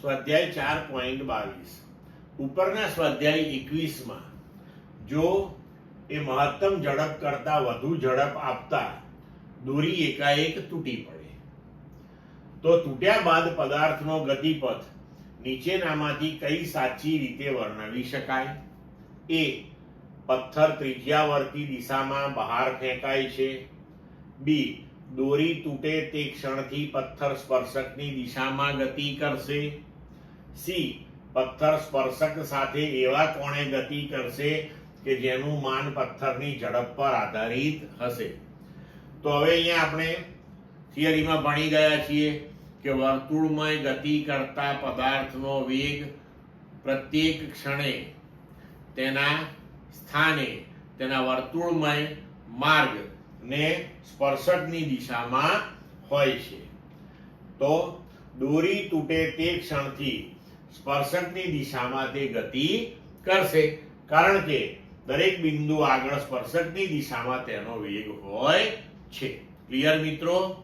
સ્વાધ્યાય 4.22 ઉપરના સ્વાધ્યાય 21 માં જો એ મહત્તમ ઝડપ કરતા વધુ ઝડપ આપતા દોરી એકાએક તૂટી પડે તો તૂટ્યા બાદ પદાર્થનો ગતિપથ નીચેનામાંથી કઈ સાચી રીતે વર્ણવી શકાય? એ. પથ્થર ત્રિજ્યાવર્તી દિશામાં બહાર ફેંકાય છે. બી. દોરી તૂટે તે ક્ષણથી પથ્થર સ્પર્શકની દિશામાં ગતિ કરશે. સી. પથ્થર સ્પર્શક સાથે એવા કોણે ગતિ કરશે કે જેનું માન પથ્થરની ઝડપ પર આધારિત હશે. તો હવે અહીંયા આપણે થિયરીમાં ભણી ગયા છીએ કે વર્તુળમય ગતિ કરતા પદાર્થનો વેગ પ્રત્યેક ક્ષણે તેના સ્થાને તેના વર્તુળમય માર્ગ ને સ્પર્શકની દિશામાં હોય છે. તો દોરી તૂટે તે ક્ષણથી સ્પર્શકની દિશામાં તે ગતિ કરશે, કારણ કે દરેક બિંદુ આગળ સ્પર્શકની દિશામાં તેનો વેગ હોય છે. ક્લિયર મિત્રો?